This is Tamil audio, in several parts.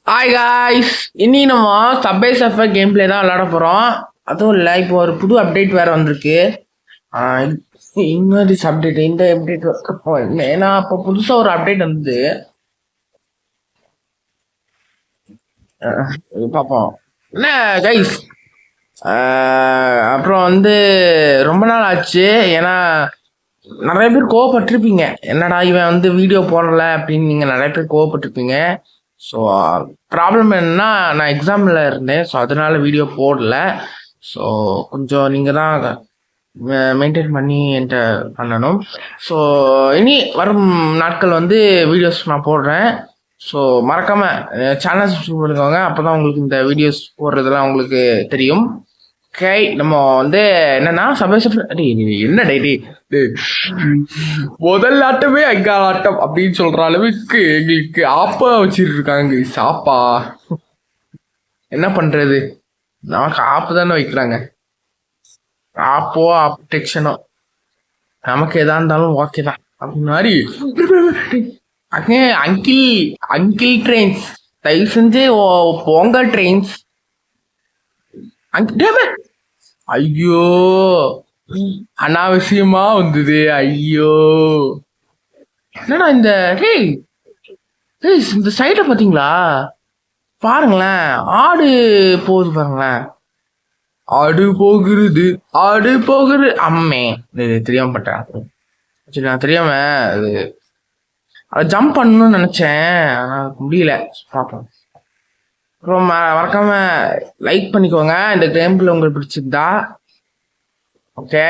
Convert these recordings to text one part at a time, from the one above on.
ஹாய் காய்ஸ், இனி நம்ம சப்வே சர்ஃபர் கேம் பிளே தான் விளையாட போகிறோம். அதுவும் இல்லை, இப்போ ஒரு புது அப்டேட் வேறு வந்திருக்கு. இன்னொரு அப்டேட், இந்த அப்டேட் ஏன்னா இப்போ புதுசாக ஒரு அப்டேட் வந்தது. பார்ப்போம் என்ன கைஸ். அப்புறம் ரொம்ப நாள் ஆச்சு. ஏன்னா நிறைய பேர் கோவப்பட்டிருப்பீங்க, என்னடா இவன் வீடியோ போடல அப்படின்னு. நீங்கள் நிறைய பேர் கோவப்பட்டிருப்பீங்க. ஸோ ப்ராப்ளம் என்னன்னா, நான் எக்ஸாமில் இருந்தேன். ஸோ அதனால வீடியோ போடல. ஸோ கொஞ்சம் நீங்கள் தான் மெயின்டைன் பண்ணி என்கிட்ட பண்ணணும். ஸோ இனி வரும் நாட்கள் வீடியோஸ் நான் போடுறேன். ஸோ மறக்காமல் சேனல் சப்ஸ்கிரைப் பண்ணிக்கோங்க. அப்போ தான் உங்களுக்கு இந்த வீடியோஸ் போடுறதெல்லாம் உங்களுக்கு தெரியும். ஓகே, நம்ம என்னன்னா என்ன டைரி முதல் ஆட்டமே ஐங்கால் ஆட்டம் அப்படின்னு சொல்ற அளவுக்கு எங்களுக்கு ஆப்பா வச்சிட்டு இருக்காங்க. சாப்பா என்ன பண்றது, நமக்கு ஆப்பு தானே வைக்கிறாங்க. ஆப்போ ப்ரொடெக்ஷனோ நமக்கு எதா இருந்தாலும் ஓகே தான். அப்படி மாதிரி அங்கிள் அங்கிள் ட்ரெயின்ஸ் தயவு செஞ்சு போங்க ட்ரெயின்ஸ். ஐயோ அனாவசியமா வந்தது. ஐயோ என்னடா இந்த இந்த சைட பாத்தீங்களா? பாருங்களேன், ஆடு போகுது பாருங்களேன். ஆடு போகிறது, ஆடு போகுது. அம்மே தெரியாம பட்டேன். சரி, நான் தெரியாம அது அதை ஜம்ப் பண்ணணும்னு நினைச்சேன், ஆனா முடியல. பார்ப்போம். அப்புறம் மறக்காம லைக் பண்ணிக்கோங்க இந்த கேம் பிளே உங்களுக்கு பிடிச்சிருந்தா. ஓகே,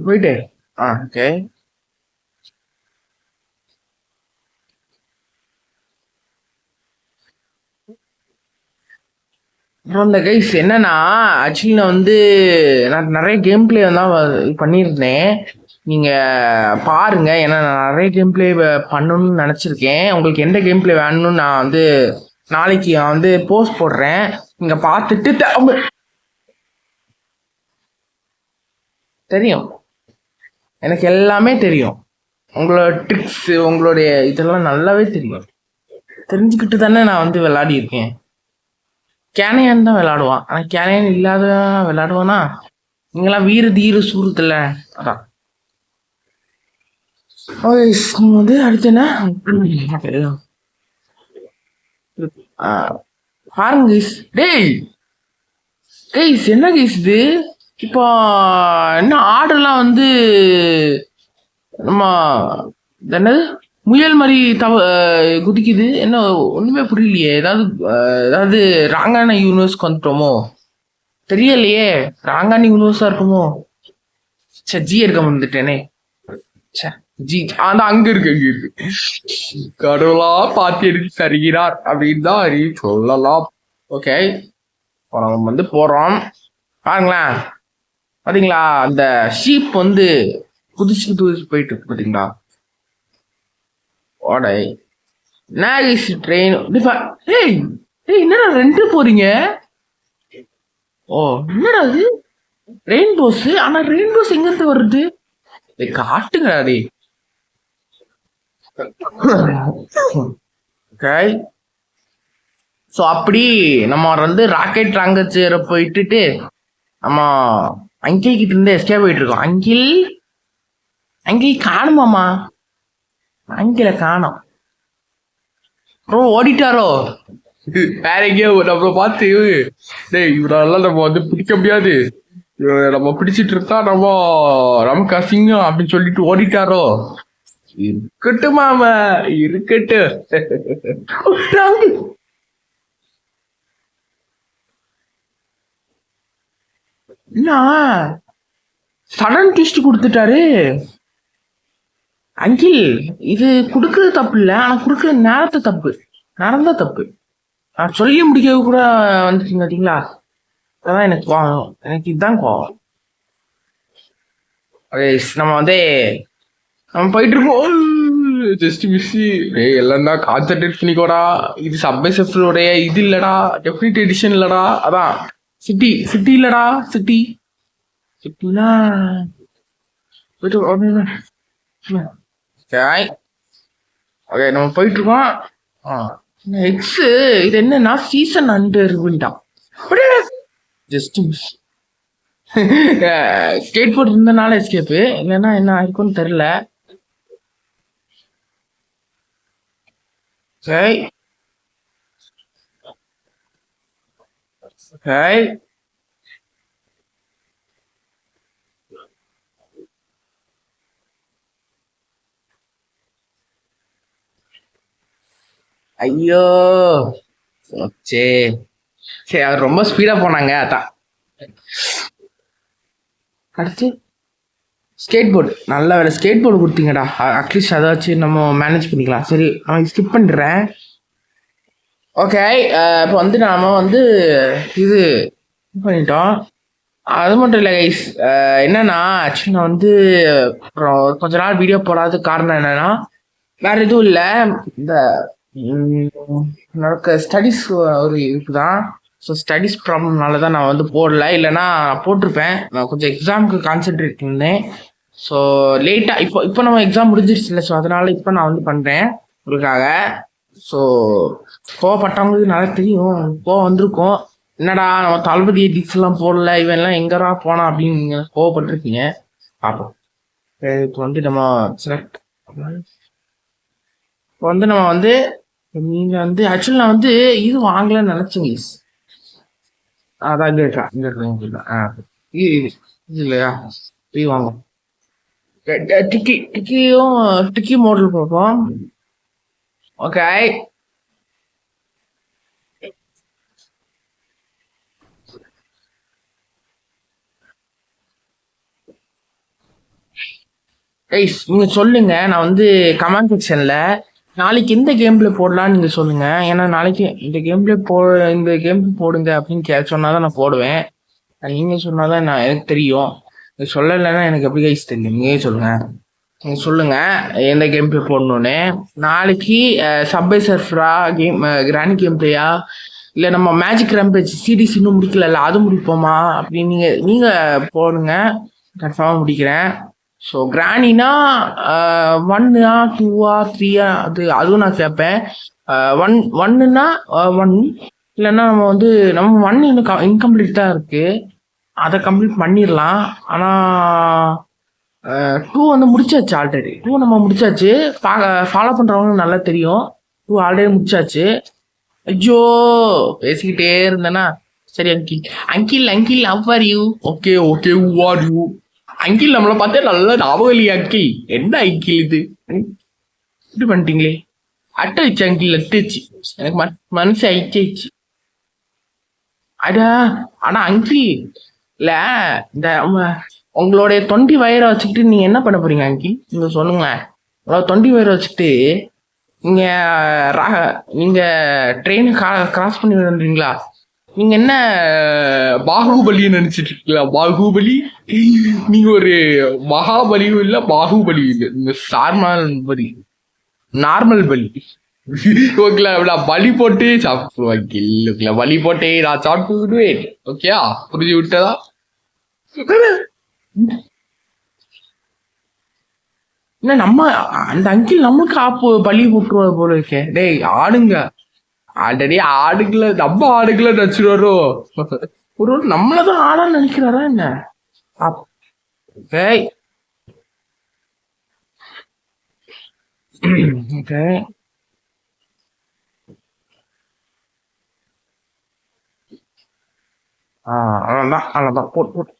போயிட்டு ஓகே. அப்புறம் இந்த கைஸ் என்னன்னா, ஆக்சுவலி நான் நிறைய கேம் பிளே தான் பண்ணியிருந்தேன். நீங்க பாருங்க, ஏன்னா நான் நிறைய கேம் பிளே பண்ணணும்னு நினைச்சிருக்கேன். உங்களுக்கு எந்த கேம் பிளே வேணும்னு நான் நாளைக்கு போஸ்ட் போடுறேன். நீங்க பார்த்துட்டு தெரியும், எனக்கு எல்லாமே தெரியும். உங்களோட ட்ரிக்ஸ், உங்களுடைய இதெல்லாம் நல்லாவே தெரியும். தெரிஞ்சுக்கிட்டு தானே நான் விளையாடி இருக்கேன். கேனையான் தான் விளையாடுவான், ஆனா கேனையான் இல்லாத விளையாடுவானா? நீங்களாம் வீர தீர சூரத்துல. அதான் அடுத்து என்ன பாருங்க டேய் கைஸ், என்ன கைஸ் இது? இப்போ என்ன ஆடெல்லாம் நம்ம என்னது முயல் மாதிரி குதிக்குது. என்ன ஒண்ணுமே புரியலையே. ஏதாவது ராங்கான யூனிவர்ஸ்க்கு வந்துட்டோமோ தெரியலையே. ராங்கான யூனிவர்ஸா இருக்குமோ? ஜி இருக்க வந்துட்டேனே. ஜி அங்க இருக்கு, அங்க இருக்கு. கடவுளா பாத்தி எடுத்து தருகிறார் அப்படின்னு தான் சொல்லலாம். ஓகே, நம்ம போறோம். பாருங்களேன், பாத்தீங்களா அந்த ஷீப் குதிச்சு போயிட்டு இருக்கு பாத்தீங்களா? ஓடை நாகிஸ் ட்ரெயின். என்னடா ரெண்டு போறீங்க? ஓ என்னடா அது ரெயின்போஸ். ஆனா ரெயின்போஸ் எங்க இருந்து வருது? காட்டுங்கடா டே. ஓகே, ஸோ அப்படி நம்ம ராக்கெட் ராங்கச்சேர போயிட்டு நம்ம அங்கிள் கிட்ட இருந்து எஸ்கேப் போயிட்டு இருக்கோம். அங்கிள் காணுமாமா? அங்கில காணோம். ஓடிட்டாரோ வேற எங்கேயோ நம்மள பார்த்து, இவரெல்லாம் நம்ம பிடிக்க முடியாது, நம்ம பிடிச்சிட்டு இருக்கா நமக்கு அசிங்கம் அப்படின்னு சொல்லிட்டு ஓடிட்டாரோ? இருக்கட்டும் மாமா, இருக்கட்டும். என்ன சடன் ட்விஸ்ட் கொடுத்துட்டாரு அங்கிள். இது கொடுக்கறது தப்பு இல்லை, ஆனா கொடுக்கற நேரத்தை தப்பு, நடந்த தப்பு. நான் சொல்லி முடிக்க கூட வந்துட்டீங்க பார்த்தீங்களா? அதான் எனக்கு கோவம், எனக்கு இதுதான் கோவம். நம்ம போயிட்டு இருக்கோம். Just miss. எல்லாம் தான் கான்சென்ட்ரேட் பண்ணிக்கோடா. இது சப்வே சர்ஃபருடைய இது இல்லடா, டெஃபினிட் எடிஷன் இல்லடா. அதான் சிட்டி இல்லடா, சிட்டி இப்படின்னா போயிட்டு ஓகே நம்ம போயிட்டு இருக்கோம். எக்ஸ் இது என்னன்னா சீசன் அண்டர் விண்டான் ஜஸ்ட் மிஸ். ஸ்கேட் போர்ட் இருந்தனால எஸ்கேப்பு, இல்லைன்னா என்ன ஆயிருக்கும்னு தெரியல. சரி சரி ஐயோ சரி சரி அவர் ரொம்ப ஸ்பீடா போனாங்க அதான். அடுத்து ஸ்கேட் போர்டு, நல்ல வேலை ஸ்கேட் போர்டு கொடுத்தீங்கடா. அட்லீஸ்ட் அதை வச்சு நம்ம மேனேஜ் பண்ணிக்கலாம். சரி அவன் ஸ்கிப் பண்ணுறேன். ஓகே இப்போ வந்து நாம வந்து இது பண்ணிட்டோம். அது மட்டும் இல்லை கைஸ், என்னன்னா ஆக்சுவலி நான் வந்து அப்புறம் கொஞ்ச நாள் வீடியோ போடாத காரணம் என்னன்னா வேற எதுவும் இல்லை, இந்த நடக்க ஸ்டடீஸ் ஒரு இதுதான். ஸோ ஸ்டடீஸ் ப்ராப்ளம்னால தான் நான் வந்து போடல, இல்லைன்னா போட்டிருப்பேன். நான் கொஞ்சம் எக்ஸாமுக்கு கான்சென்ட்ரேட் பண்ணேன். ஸோ லேட்டாக இப்போ நம்ம எக்ஸாம் முடிஞ்சிருச்சு இல்லை, ஸோ அதனால இப்போ நான் வந்து பண்ணுறேன் உங்களுக்காக. ஸோ கோவப்பட்டவங்களுக்கு நல்லா தெரியும், கோவம் வந்திருக்கும். என்னடா நம்ம தளபதி எடிக்ஸ் எல்லாம் போடல, இவன் எல்லாம் எங்கடா போனா அப்படின்னு நீங்க கோவப்பட்டிருக்கீங்க. பார்ப்போம். இப்போ வந்து நம்ம செலக்ட் இப்போ வந்து நம்ம வந்து நீங்க வந்து ஆக்சுவலி நான் வந்து இது வாங்கலன்னு நினைச்சேங்க. அதான் இங்க இருக்கா, இங்க இருக்கா. இது இல்லையா, இது வாங்க. டிக்கி மாடல் பார்ப்போம். ஓகே கைஸ் நீங்க சொல்லுங்க, நான் வந்து கமெண்ட் செக்ஷன்ல நாளைக்கு எந்த கேம்ல போடலாம்னு நீங்க சொல்லுங்க. ஏன்னா நாளைக்கு இந்த கேம் போடுங்க அப்படின்னு சொன்னாதான் நான் போடுவேன். நீங்க சொன்னாதான் நான் எனக்கு தெரியும். நீங்க சொல்லலைன்னா எனக்கு எப்படி கைஸ் தெரியும்? நீங்களே சொல்லுங்க. நீங்க சொல்லுங்க எந்த கேம் பிளே போடணும்னு. நாளைக்கு சப்வே சர்ஃபரா கேம், கிராணி கேம் பிளேயா, இல்லை நம்ம மேஜிக் ரம்பேஜ் சிடிஸ் இன்னும் முடிக்கல, அது முடிப்போமா அப்படின்னு நீங்க போடுங்க. கன்ஃபார்மாக முடிக்கிறேன். ஸோ கிராணினா 1 2 3 அதுவும் நான் கேட்பேன். 1ன்னா 1, இல்லைன்னா நம்ம வந்து நம்ம 1 இன்னும் இன்கம்ப்ளீட் தான் இருக்கு, அதை கம்ப்ளீட் பண்ணிடலாம். ஆனால் 2 வந்து முடிச்சாச்சு ஆல்ரெடி. 2 நம்ம முடிச்சாச்சு, ஃபாலோ பண்ணுறவங்க நல்லா தெரியும். 2 ஆல்ரெடி முடிச்சாச்சு. ஐயோ பேசிக்கிட்டே இருந்தேன்னா சரி. Uncle uncle how are you? Okay okay who are you? Uncle நம்மளை பார்த்தே நல்லா ஞாபகம் இல்லையா அங்கிள்? என்ன அங்கிள் இது இப்படி பண்ணிட்டீங்களே? Attach uncle, attach. எனக்கு மனசு அயிச்சாச்சு. அடா ஆனா அங்கிள் இல்ல, இந்த உங்களுடைய 20 வயரை வச்சுக்கிட்டு நீங்க என்ன பண்ண போறீங்க அங்கிள்? நீங்க சொல்லுங்களேன். உங்களோட 20 வயரை வச்சுக்கிட்டு நீங்க நீங்க ட்ரெயினை கிராஸ் பண்ணி விடுறீங்களா? நீங்க என்ன பாகுபலின்னு நினைச்சிட்டு இருக்கீங்களா? பாகுபலி நீங்க ஒரு மகாபலியும் இல்ல, பாகுபலி இல்ல, நீங்க நார்மல் பலி. ஓகேங்களா? பலி போட்டு சாப்பிடுவாங்க இல்ல, பலி போட்டே நான் சாப்பிட்டு விடுவேன். ஓகேயா? புரிஞ்சு விட்டதா? இல்ல நம்ம அந்த அங்கிள் நம்மளுக்கு பலி போட்டுருவாரு போல இருக்கே. டேய் ஆடுங்க, ஆல்ரெடி ஆடுகளை நம்ம ஆடுகளை நினைச்சிருவாரோ, ஒரு நம்மளதான் ஆடான்னு நினைக்கிறாரா என்ன? ஓகே ஓகே அவ்வளோதான் அவ்வளோதான் போட்டு போட்டு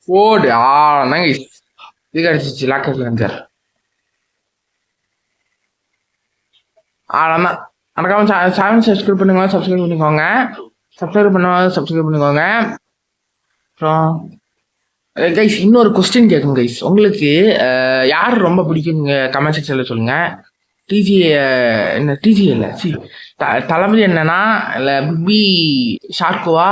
போடு. நாங்க இது கிடைச்சிச்சு லாக்கெட்ல இருந்தார். அவ்வளோதான். மறக்காம சேனல் சப்ஸ்கிரைப் பண்ணுங்க, சப்ஸ்கிரைப் பண்ணிக்கோங்க. சப்ஸ்கிரைப் பண்ணிக்கோங்க. அப்புறம் கைஸ் இன்னொரு கொஸ்டின் கேட்கும் கைஸ், உங்களுக்கு யார் ரொம்ப பிடிக்கும் கமெண்ட் செக்ஷன்ல சொல்லுங்க. டிஜி என்ன டிஜி இல்லை தளபதி என்னன்னா, இல்லை பிப்பி ஷார்க்குவா,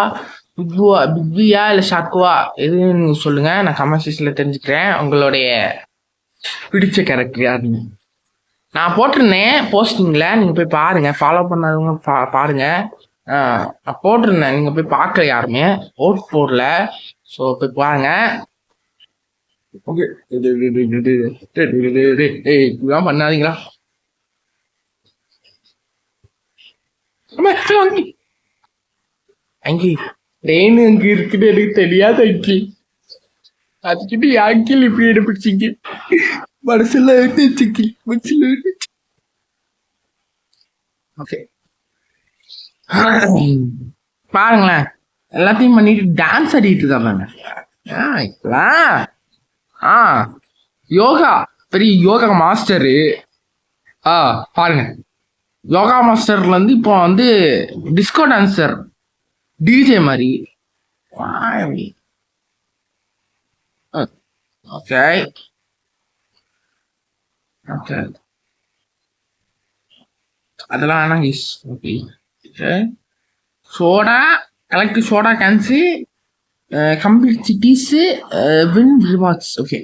பிப்பியா இல்லை ஷார்க்குவா எதுன்னு நீங்க சொல்லுங்க. நான் கமெண்ட் செக்ஷன்ல தெரிஞ்சுக்கிறேன் உங்களுடைய பிடிச்ச கேரக்டர் யாருன்னு. நான் போட்டிருந்தேன் போஸ்டிங்ல, நீங்க போய் பாருங்க, ஃபாலோ பண்ணாதவங்க பாருங்க. நான் போட்டிருந்தேன், நீங்க போய் பார்க்கல யாருமே, ஓட் போடல. ஸோ போய் பாருங்க. ஓகே, இப்படிலாம் பண்ணாதீங்களா? அங்கி ட்ரெயின் அங்க இருக்குன்னு எனக்கு தெரியாது அங்கி. அதுக்கிட்ட அங்கில் இப்படி எடுப்பிடிச்சிங்க மனசுல வச்சுக்கி மனசுல. ஓகே, பாருங்களேன், எல்லாத்தையும் பண்ணிட்டு டான்ஸ் ஆடிட்டு இருக்காங்க. இப்பதான் யோகா, பெரிய யோகா மாஸ்டரு. பாருங்க, யோகா மாஸ்டர்ல இருந்து இப்போ வந்து டிஸ்கோ டான்சர், டிஜே மாதிரி. ஓகே ஓகே, அதெல்லாம் வேணாம். Okay, soda collect soda cans, complete cities, win rewards. Okay,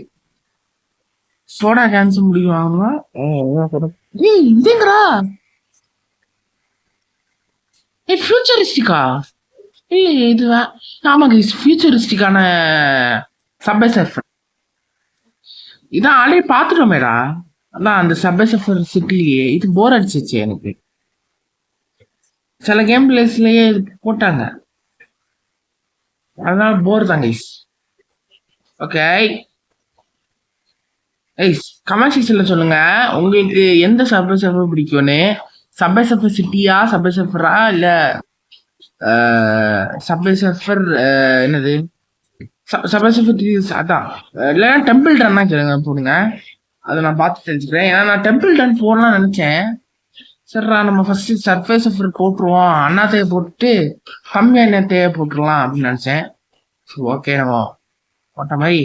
soda cans முடியும் வாங்கலாம். இதுங்கடா ஃபியூச்சரிஸ்டிக்கா? இல்லை இது ஆமாங்க, ஃபியூச்சரிஸ்டிக்கான சப்வே சர்ஃபர் இதான் ஆல்ரெடி பார்த்துட்டோமேடா. அதான் அந்த சப்வே சர்ஃபர் சிட்டிலேயே இது போர் அடிச்சிச்சு எனக்கு. சில கேம் பிளேஸ்லயே போட்டாங்க, அதனால போர் தாங்க. ஓகே, கமெண்ட் செக்ஷன்ல சொல்லுங்க உங்களுக்கு எந்த சப்வே சர்ஃபர் பிடிக்கும்னு. சப்வே சர்ஃபர் சிட்டியா, சப்வே சர்ஃபரா, இல்ல சப்வே சர்ஃபர் என்னது சப்வே சர்ஃபர் அதான், இல்லைன்னா டெம்பிள் ரன்னா கேளுங்க, போடுங்க. அதை நான் பார்த்து தெரிஞ்சுக்கிறேன். ஏன்னா நான் டெம்பிள் ரன் போடலாம்னு நினைச்சேன். சரிடா, நம்ம ஃபர்ஸ்ட் சர்ஃபே சர்ஃபர் போட்டுருவோம், அண்ணாத்தையை போட்டுட்டு கம்மி அண்ணாத்தையை போட்டுருலாம் அப்படின்னு நினைச்சேன். ஓகே, நம்ம போட்ட மாதிரி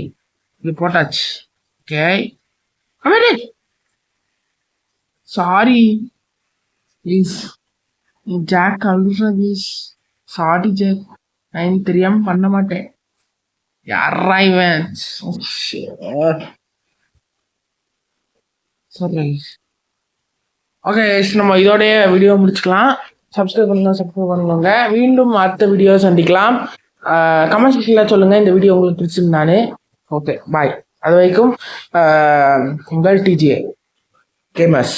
இது போட்டாச்சு. ஓகே, சாரி ப்ளீஸ் ஜாக், அழுற ப்ளீஸ். சாரி ஜாக், நான் தெரியாம பண்ண மாட்டேன். யாரா இவன்? சரி, ஓகே, நம்ம இதோடைய வீடியோ முடிச்சுக்கலாம். சப்ஸ்கிரைப் பண்ணுங்க. மீண்டும் அடுத்த வீடியோ சந்திக்கலாம். கமெண்ட் செக்ஷன்ல சொல்லுங்க இந்த வீடியோ உங்களுக்கு பிடிச்சிருந்தானே. ஓகே, பாய். அது வரைக்கும் உங்கள் டிஜே கேமர்ஸ்.